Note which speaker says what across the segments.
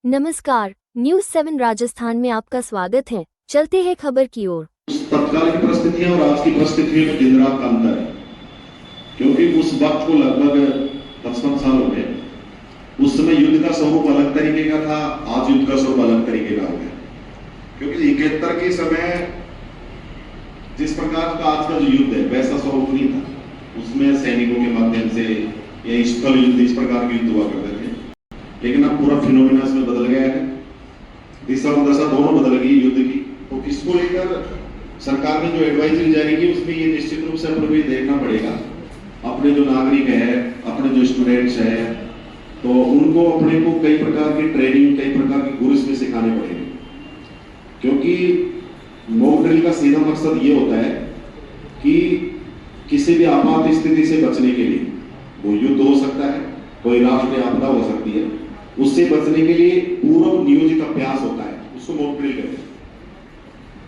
Speaker 1: नमस्कार, न्यूज 7 राजस्थान में आपका स्वागत है। चलते हैं खबर की ओर।
Speaker 2: तत्काल की परिस्थितियां और आज की परिस्थितियों में दिन रात का अंतर है, क्योंकि उस वक्त को लगभग 55 साल हो गए। उस समय युद्ध का स्वरूप अलग तरीके का था, आज युद्ध का स्वरूप अलग तरीके का हो गया। क्योंकि 71 के समय जिस प्रकार का आज का जो युद्ध है वैसा स्वरूप नहीं था। उसमें सैनिकों के माध्यम से या स्थल युद्ध इस प्रकार के युद्ध हुआ करते थे, लेकिन अब पूरा फिनोमिना इसमें बदल गया है। दिशा और दशा दोनों बदल गई युद्ध की। तो इसको लेकर सरकार ने जो एडवाइजरी जारी की उसमें ये निश्चित रूप से अपने को देखना पड़ेगा, अपने जो नागरिक है, अपने जो स्टूडेंट्स हैं, तो उनको अपने को कई प्रकार की ट्रेनिंग, कई प्रकार के गुर इसमें सिखाने पड़ेंगे। क्योंकि मॉक ड्रिल का सीधा मकसद ये होता है कि किसी भी आपात स्थिति से बचने के लिए, वो युद्ध हो सकता है, कोई राष्ट्रीय आपदा हो सकती है, उससे बचने के लिए पूर्व नियोजित अभ्यास होता है, उसको मॉक ड्रिल कहते हैं।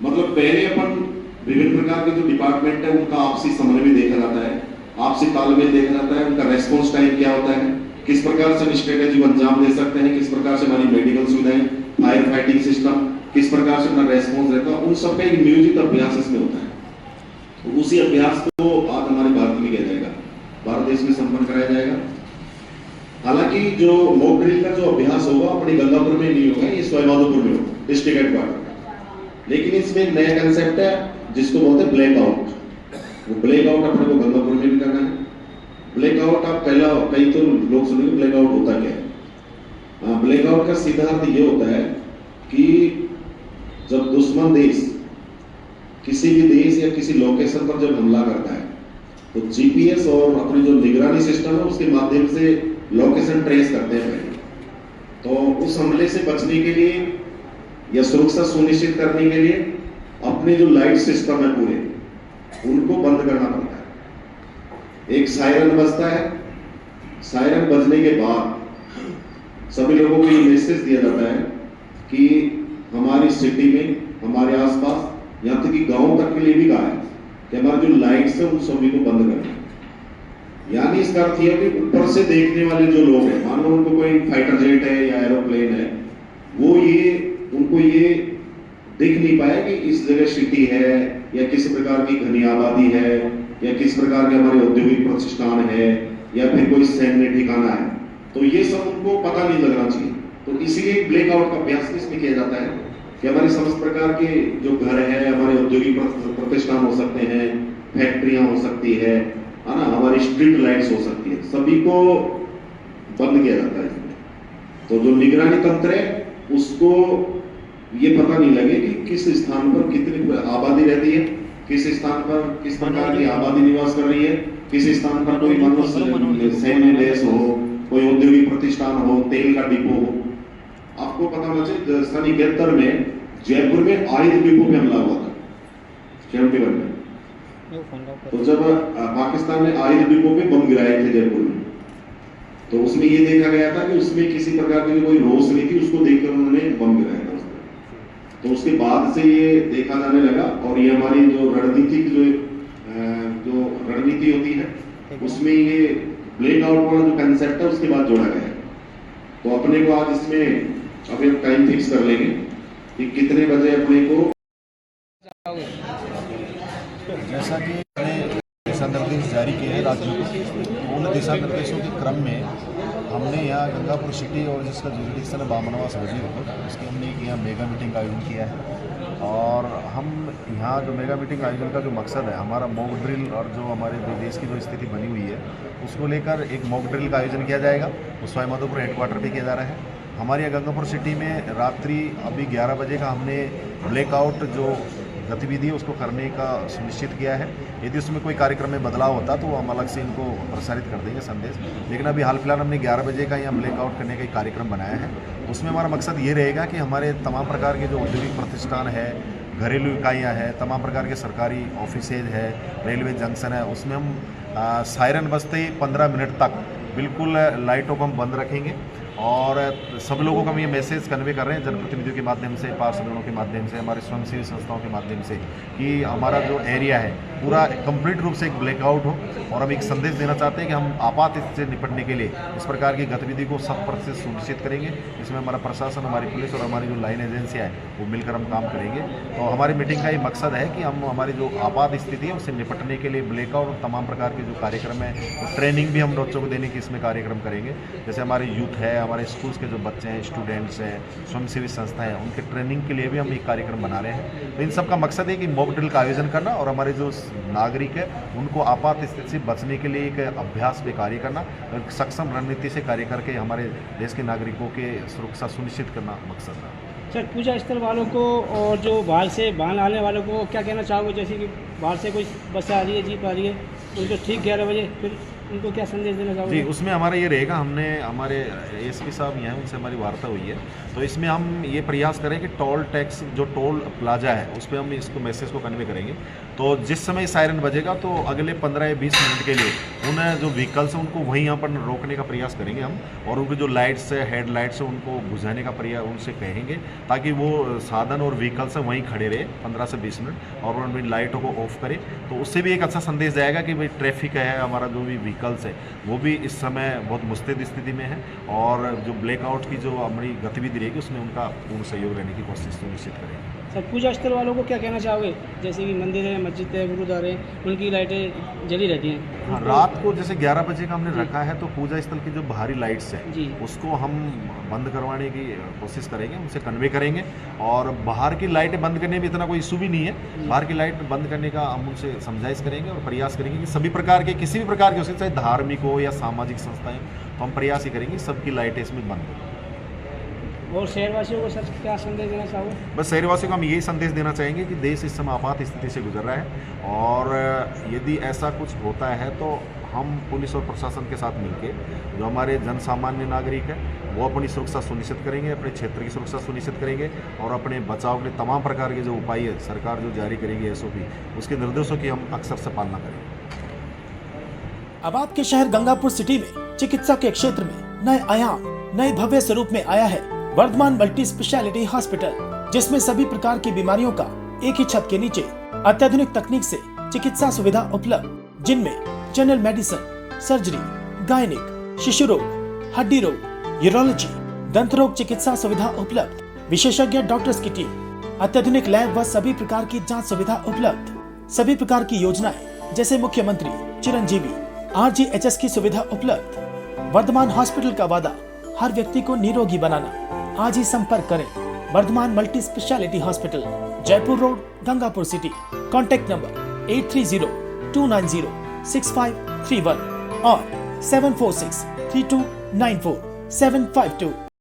Speaker 2: मतलब पहले अपन विभिन्न प्रकार के जो डिपार्टमेंट है उनका आपसी समन्वय देखा जाता है, आपसी तालमेल देखा जाता है, उनका रेस्पॉन्स टाइम क्या होता है, किस प्रकार से हम स्ट्रेटेजी को अंजाम दे सकते हैं, किस प्रकार से हमारी मेडिकल सुविधाएं, फायर फाइटिंग सिस्टम, किस प्रकार से अपना रेस्पॉन्स रहता है, उन सबका एक नियोजित अभ्यास इसमें होता है। तो उसी अभ्यास को आज हमारे भारत में किया जाएगा, भारत देश में संपन्न कराया जाएगा। हालांकि जो मॉक ड्रिल का जो अभ्यास होगा अपने गंगापुर में नहीं होगा, ये सवाईमाधोपुर में होगा, डिस्ट्रिक्ट हेडक्वार्टर। लेकिन इसमें नया कंसेप्ट है जिसको बोलते हैं ब्लैकआउट। वो ब्लैकआउट अपने को गंगापुर में भी करना है। ब्लैकआउट आप पहला कई तो लोग सुनेंगे ब्लैकआउट होता क्या है। ब्लैकआउट का सीधा अर्थ ये होता है कि जब दुश्मन देश किसी भी देश या किसी लोकेशन पर जब हमला करता है तो जीपीएस और अपनी जो निगरानी सिस्टम है उसके माध्यम से लोकेशन ट्रेस करते हैं पहले। तो उस हमले से बचने के लिए या सुरक्षा सुनिश्चित करने के लिए अपने जो लाइट सिस्टम है पूरे उनको बंद करना पड़ता है। एक सायरन बजता है, सायरन बजने के बाद सभी लोगों को ये मैसेज दिया जाता है कि हमारी सिटी में, हमारे आसपास, यहाँ तक कि गांव तक के लिए भी कहा है कि हमारे जो लाइट्स है उन सभी को बंद करना है। यानी इसका अर्थ यह कि ऊपर से देखने वाले जो लोग हैं, मान लो उनको कोई फाइटर जेट है या एरोप्लेन है, वो उनको ये दिख नहीं पाया कि इस जगह सिटी है या किसी प्रकार की घनी आबादी है या किस प्रकार के हमारे औद्योगिक प्रतिष्ठान है या फिर कोई सैन्य ठिकाना है, तो ये सब उनको पता नहीं लगना चाहिए। तो इसीलिए ब्लैकआउट का अभ्यास इसमें किया जाता है कि हमारे समस्त प्रकार के जो घर है, हमारे औद्योगिक प्रतिष्ठान हो सकते हैं, फैक्ट्रियां हो सकती है ना, हमारी स्ट्रीट लाइट्स हो सकती है, सभी को बंद किया जाता है इसमें। तो जो निगरानी तंत्र है उसको ये पता नहीं लगे कि किस स्थान पर कितनी आबादी रहती है, किस स्थान पर किस प्रकार की आबादी निवास कर रही है, किस स्थान पर कोई मनुष्य सैन्य बेस हो, कोई औद्योगिक प्रतिष्ठान हो, तेल का डिपो हो। आपको पता होना चाहिए सन 71 में जयपुर में आयुध डिपो पे हमला हुआ था 71 में। तो जब पाकिस्तान ने आयुध डिपो पे बम गिराए थे जयपुर में, तो उसमें ये देखा गया था कि उसमें किसी प्रकार की कोई रोष नहीं थी, उसको देखकर उन्होंने बम गिराया था उसमें। तो उसके बाद से ये देखा जाने लगा और ये हमारी जो रणनीतिक जो रणनीति होती है उसमें ये ब्लैकआउट वाला जो कंसेप्ट है उसके बाद जोड़ा गया है। तो अपने को आज इसमें अभी टाइम फिक्स कर लेंगे कि कितने बजे अपने को,
Speaker 3: जैसा कि दिशा निर्देश जारी किए हैं राज्यों को, उन दिशा निर्देशों के क्रम में हमने यहाँ गंगापुर सिटी और जिसका जुरिडिक्शन है बामनवास वजीरपुर, उसकी हमने एक यहाँ मेगा मीटिंग का आयोजन किया है। और हम यहाँ जो मेगा मीटिंग आयोजन का जो मकसद है, हमारा मॉक ड्रिल और जो हमारे देश की जो स्थिति बनी हुई है उसको लेकर एक मॉक ड्रिल का आयोजन किया जाएगा। वो सवाईमाधोपुर हेडक्वार्टर पे किया जा रहा है। हमारे यहाँ गंगापुर सिटी में रात्रि अभी 11 बजे का हमने ब्लैकआउट जो गतिविधि है उसको करने का सुनिश्चित किया है। यदि उसमें कोई कार्यक्रम में बदलाव होता तो हम अलग से इनको प्रसारित कर देंगे संदेश। लेकिन अभी हाल फिलहाल हमने 11 बजे का यहाँ ब्लैकआउट करने का एक कार्यक्रम बनाया है। उसमें हमारा मकसद ये रहेगा कि हमारे तमाम प्रकार के जो औद्योगिक प्रतिष्ठान है, घरेलू इकाइयाँ हैं, तमाम प्रकार के सरकारी ऑफिसेज है, रेलवे जंक्शन है, उसमें हम सायरन बजते ही 15 मिनट तक बिल्कुल लाइटों को हम बंद रखेंगे। और सब लोगों को हम ये मैसेज कन्वे कर रहे हैं जनप्रतिनिधियों के माध्यम से, पार्षदों के माध्यम से, हमारे स्वयंसेवी संस्थाओं के माध्यम से, कि हमारा जो एरिया है पूरा कंप्लीट रूप से एक ब्लैकआउट हो। और हम एक संदेश देना चाहते हैं कि हम आपात स्थिति से निपटने के लिए इस प्रकार की गतिविधि को 100% सुनिश्चित करेंगे। इसमें हमारा प्रशासन, हमारी पुलिस और हमारी जो लाइन एजेंसियाँ हैं वो मिलकर हम काम करेंगे। तो हमारी मीटिंग का ये मकसद है कि हम हमारी जो आपात स्थिति है उससे निपटने के लिए ब्लैकआउट और तमाम प्रकार के जो कार्यक्रम है, तो ट्रेनिंग भी हम बच्चों को देने की इसमें कार्यक्रम करेंगे। जैसे हमारे यूथ है, हमारे स्कूल्स के जो बच्चे हैं, स्टूडेंट्स हैं, स्वयंसेवी संस्थाएं हैं, उनके ट्रेनिंग के लिए भी हम एक कार्यक्रम बना रहे हैं। तो इन सब का मकसद है कि मॉक ड्रिल का आयोजन करना और हमारे जो नागरिक है उनको आपात स्थिति से बचने के लिए एक अभ्यास पे कार्य करना और सक्षम रणनीति से कार्य करके हमारे देश के नागरिकों के सुरक्षा सुनिश्चित करना मकसद है।
Speaker 4: सर, पूजा स्थल वालों को और जो बाहर से वाहन आने वालों को क्या कहना चाहोगे? जैसे कि बाहर से कोई बस आ रही है, जीप आ रही है, उनको ठीक 11 बजे, फिर उनको क्या संदेश देना चाहोगे?
Speaker 3: जी, उसमें हमारा ये रहेगा, हमने हमारे एसपी साहब यहाँ हैं, उनसे हमारी वार्ता हुई है। तो इसमें हम ये प्रयास करें कि टोल टैक्स जो टोल प्लाजा है उस पर हम इसको मैसेज को कन्वे करेंगे। तो जिस समय सायरन बजेगा तो अगले 15 या 20 मिनट के लिए उन जो व्हीकल्स हैं उनको वहीं यहाँ पर रोकने का प्रयास करेंगे हम, और उनकी जो लाइट्स है, हेड लाइट्स है, उनको बुझाने का प्रयास उनसे कहेंगे ताकि वो साधन और व्हीकल्स हैं वहीं खड़े रहे 15 से 20 मिनट और उन लाइटों को ऑफ करें। तो उससे भी एक अच्छा संदेश जाएगा कि भाई ट्रैफिक है, हमारा जो भी व्हीकल्स है वो भी इस समय बहुत मुस्तैद स्थिति में है और जो ब्लैकआउट की जो हमारी गतिविधि रहेगी उसमें उनका पूर्ण सहयोग रहने की कोशिश सुनिश्चित करेंगे।
Speaker 4: सर, पूजा स्थल वालों को क्या कहना चाहोगे? जैसे कि मंदिर है, मस्जिद है, गुरुद्वारे हैं, उनकी लाइटें जली रहती हैं।
Speaker 3: हाँ, रात को जैसे 11 बजे का हमने रखा है तो पूजा स्थल की जो बाहरी लाइट्स
Speaker 4: जी।
Speaker 3: है उसको हम बंद करवाने की कोशिश करेंगे, उनसे कन्वे करेंगे। और बाहर की लाइटें बंद करने में इतना कोई इशू भी नहीं है। बाहर की लाइट बंद करने का हम उनसे समझाइश करेंगे और प्रयास करेंगे कि सभी प्रकार के, किसी भी प्रकार के, उसके चाहे धार्मिक हो या सामाजिक संस्थाएं, तो हम प्रयास ही करेंगे सबकी लाइटें इसमें बंद हो।
Speaker 4: और शहरवासियों को सर क्या संदेश देना चाहोगे?
Speaker 3: बस शहरवासियों को हम यही संदेश देना चाहेंगे कि देश इस समय आपात स्थिति से गुजर रहा है और यदि ऐसा कुछ होता है तो हम पुलिस और प्रशासन के साथ मिलकर जो हमारे जन सामान्य नागरिक है वो अपनी सुरक्षा सुनिश्चित करेंगे, अपने क्षेत्र की सुरक्षा सुनिश्चित करेंगे और अपने बचाव के तमाम प्रकार के जो उपाय है सरकार जो जारी करेगी SOP, उसके निर्देशों की हम अक्सर से पालना करेंगे।
Speaker 5: अब आपके शहर गंगापुर सिटी में चिकित्सा के क्षेत्र में नए आयाम, नए भव्य स्वरूप में आया है वर्धमान मल्टी स्पेशलिटी हॉस्पिटल, जिसमें सभी प्रकार की बीमारियों का एक ही छत के नीचे अत्याधुनिक तकनीक से चिकित्सा सुविधा उपलब्ध, जिनमें जनरल मेडिसिन, सर्जरी, गायनिक, शिशु रोग, हड्डी रोग, यूरोलॉजी, दंत रोग चिकित्सा सुविधा उपलब्ध, विशेषज्ञ डॉक्टर्स की टीम, अत्याधुनिक लैब व सभी प्रकार की जांच सुविधा उपलब्ध, सभी प्रकार की योजनाएं जैसे मुख्यमंत्री चिरंजीवी RGHS की सुविधा उपलब्ध। वर्धमान हॉस्पिटल का वादा हर व्यक्ति को निरोगी बनाना। आज ही संपर्क करें Vardhman multi speciality hospital, Jaipur road, Gangapur city. Contact number 8302906531 और 7463294752।